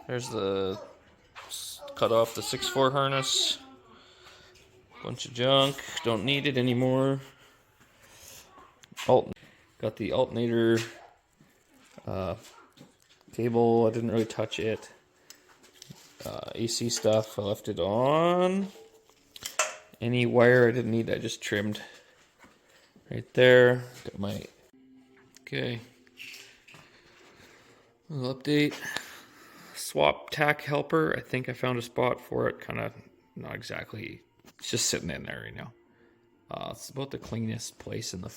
There's the cut off the 6/4 harness. Bunch of junk. Don't need it anymore. Got the alternator cable. I didn't really touch it. AC stuff, I left it on. Any wire I didn't need, I just trimmed right there. Got my okay. Little update. Swap Tach helper. I think I found a spot for it. Kind of not exactly. It's just sitting in there right now. It's about the cleanest place in the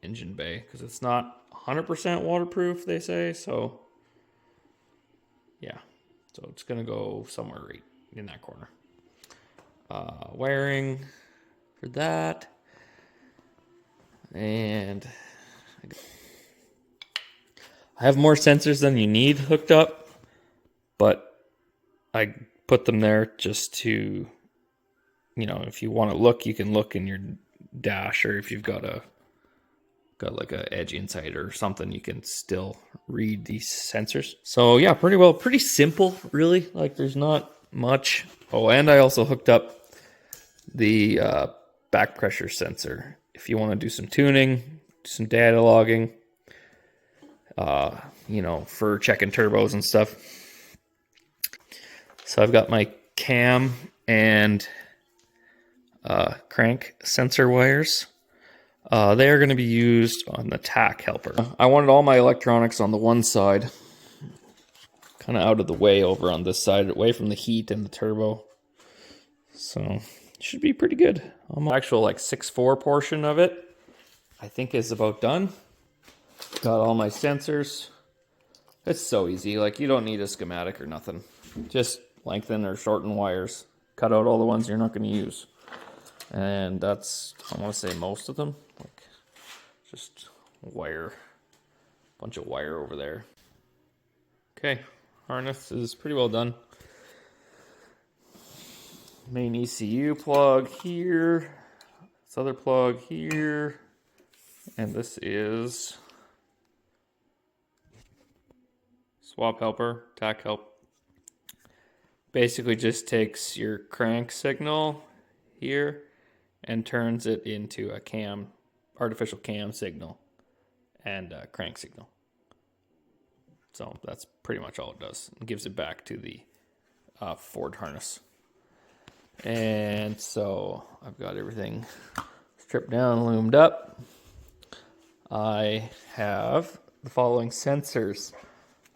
engine bay because it's not 100% waterproof, they say. So yeah, so it's gonna go somewhere right in that corner. Wiring for that, and I have more sensors than you need hooked up, but I put them there just to, you know, if you want to look, you can look in your dash, or if you've got like a edge inside or something, you can still read these sensors. So yeah, pretty simple, really. Like there's not much. Oh, and I also hooked up the back pressure sensor. If you want to do some tuning, do some data logging, you know, for checking turbos and stuff. So I've got my cam and crank sensor wires. They are going to be used on the Tach helper. I wanted all my electronics on the one side, kind of out of the way over on this side, away from the heat and the turbo. So it should be pretty good. The actual like 6/4 portion of it, I think, is about done. Got all my sensors. It's so easy. Like you don't need a schematic or nothing. Just lengthen or shorten wires. Cut out all the ones you're not going to use. And that's, I want to say, most of them. Like just wire, bunch of wire over there. Okay, harness is pretty well done. Main ECU plug here. This other plug here. And this is swap helper, Tach help. Basically just takes your crank signal here and turns it into a cam, artificial cam signal and a crank signal. So that's pretty much all it does. It gives it back to the Ford harness. And so I've got everything stripped down, loomed up. I have the following sensors.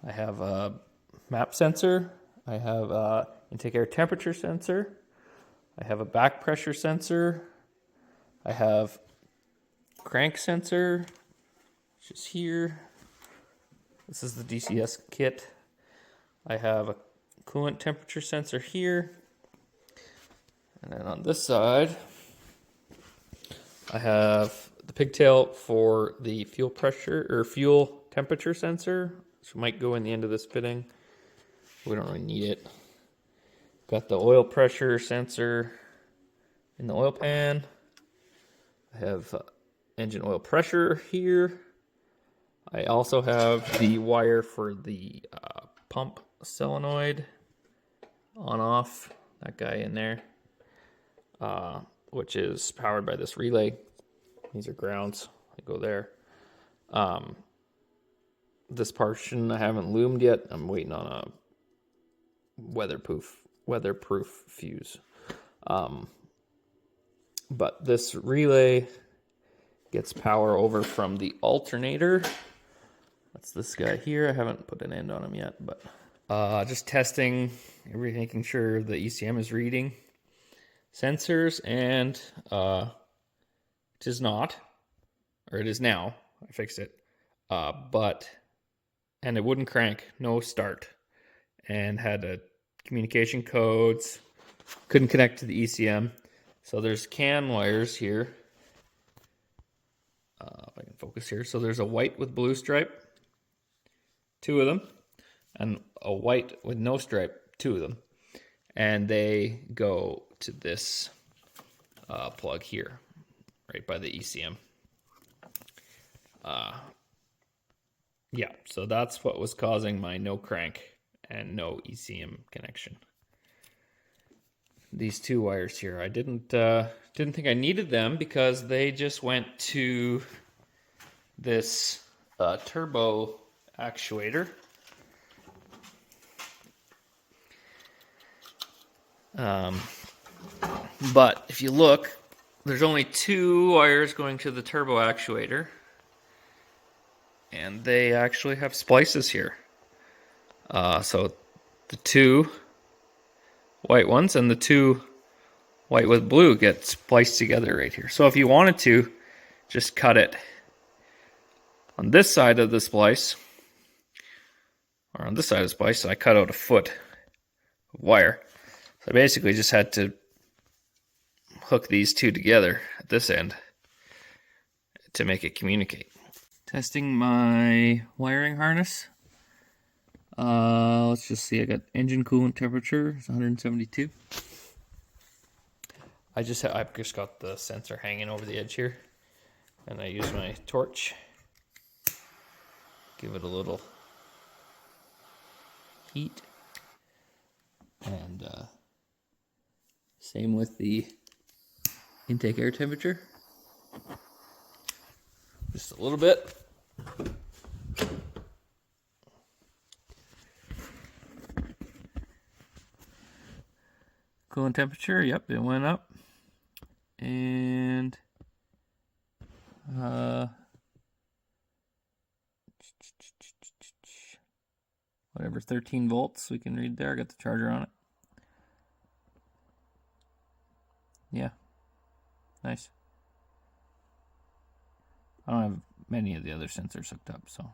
I have a map sensor. I have an intake air temperature sensor. I have a back pressure sensor. I have crank sensor, which is here. This is the DCS kit. I have a coolant temperature sensor here. And then on this side, I have the pigtail for the fuel pressure or fuel temperature sensor, which might go in the end of this fitting. We don't really need it. Got the oil pressure sensor in the oil pan. I have engine oil pressure here. I also have the wire for the pump solenoid on off, that guy in there, which is powered by this relay. These are grounds. I go there. This portion I haven't loomed yet. I'm waiting on a weatherproof fuse. But this relay gets power over from the alternator. That's this guy here. I haven't put an end on him yet, but just testing everything, making sure the ECM is reading sensors, and it is not, or it is now. I fixed it, and it wouldn't crank, no start, and had a communication codes, couldn't connect to the ECM. So there's CAN wires here. If I can focus here. So there's a white with blue stripe, 2 of them, and a white with no stripe, 2 of them. And they go to this plug here, right by the ECM. Yeah, so that's what was causing my no crank and no ECM connection. These two wires here, I didn't think I needed them because they just went to this turbo actuator. But if you look, there's only two wires going to the turbo actuator, and they actually have splices here. So the two white ones and the two white with blue get spliced together right here. So if you wanted to just cut it on this side of the splice, or on this side of the splice, I cut out a foot of wire. So I basically just had to hook these two together at this end to make it communicate. Testing my wiring harness. Let's just see, I got engine coolant temperature, it's 172. I've just got the sensor hanging over the edge here, and I use my torch. Give it a little heat. And same with the intake air temperature. Just a little bit. Coolant temperature, yep, it went up. And whatever, 13 volts we can read there. I got the charger on it. Yeah, nice. I don't have many of the other sensors hooked up, so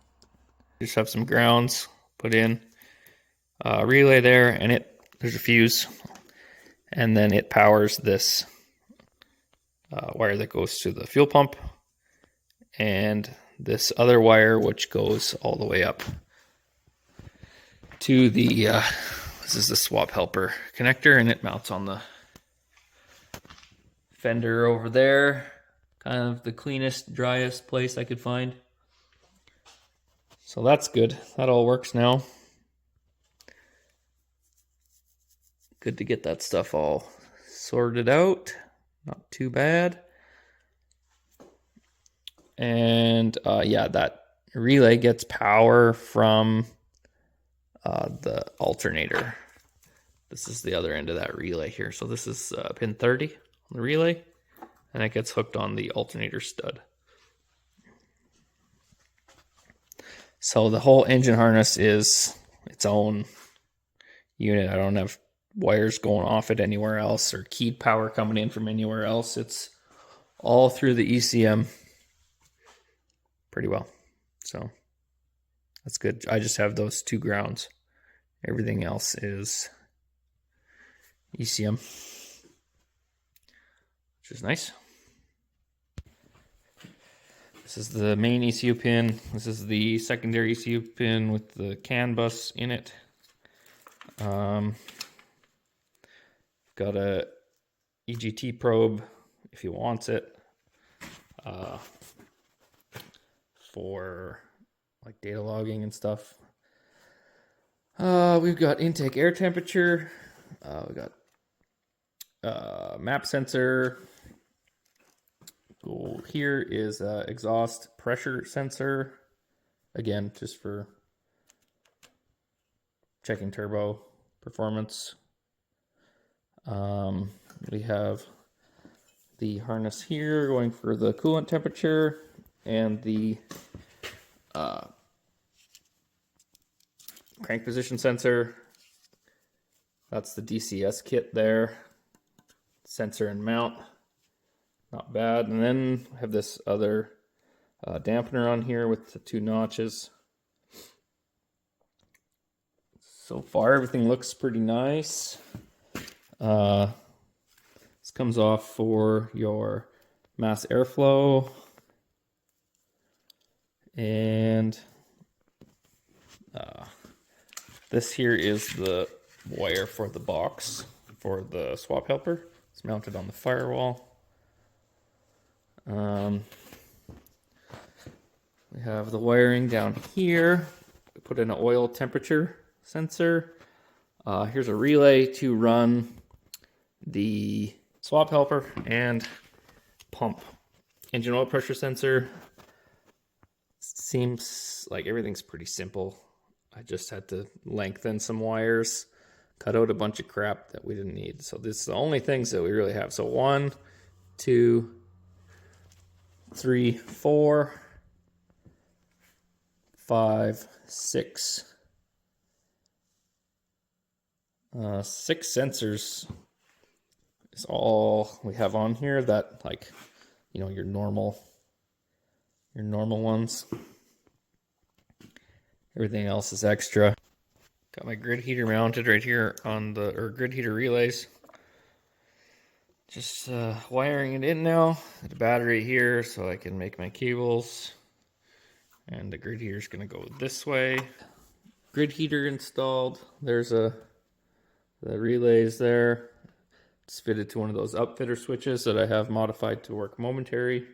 just have some grounds put in. Relay there, and there's a fuse, and then it powers this wire that goes to the fuel pump, and this other wire which goes all the way up to the this is the swap helper connector, and it mounts on the fender over there. Kind of the cleanest, driest place I could find. So that's good. That all works now. Good to get that stuff all sorted out. Not too bad. And yeah, that relay gets power from the alternator. This is the other end of that relay here. So this is pin 30 on the relay, and it gets hooked on the alternator stud. So the whole engine harness is its own unit. I don't have wires going off it anywhere else or keyed power coming in from anywhere else. It's all through the ECM pretty well. So that's good. I just have those two grounds. Everything else is ECM, which is nice. This is the main ECU pin. This is the secondary ECU pin with the CAN bus in it. Got a EGT probe if he wants it, for like data logging and stuff. We've got intake air temperature. We got map sensor. Here is exhaust pressure sensor. Again, just for checking turbo performance. We have the harness here going for the coolant temperature, and the crank position sensor. That's the DCS kit there. Sensor and mount. Not bad. And then I have this other dampener on here with the two notches. So far, everything looks pretty nice. This comes off for your mass airflow. And this here is the wire for the box for the swap helper. It's mounted on the firewall. We have the wiring down here. We put in an oil temperature sensor. Here's a relay to run the swap helper and pump. Engine oil pressure sensor. Seems like everything's pretty simple. I just had to lengthen some wires, cut out a bunch of crap that we didn't need. So this is the only things that we really have. So 1, 2, 3, 4, 5, 6. 6 sensors is all we have on here that, like, you know, your normal ones. Everything else is extra. Got my grid heater mounted right here on the grid heater relays. Just wiring it in now. The battery here so I can make my cables. And the grid heater is going to go this way. Grid heater installed. There's the relays there. It's fitted to one of those upfitter switches that I have modified to work momentary.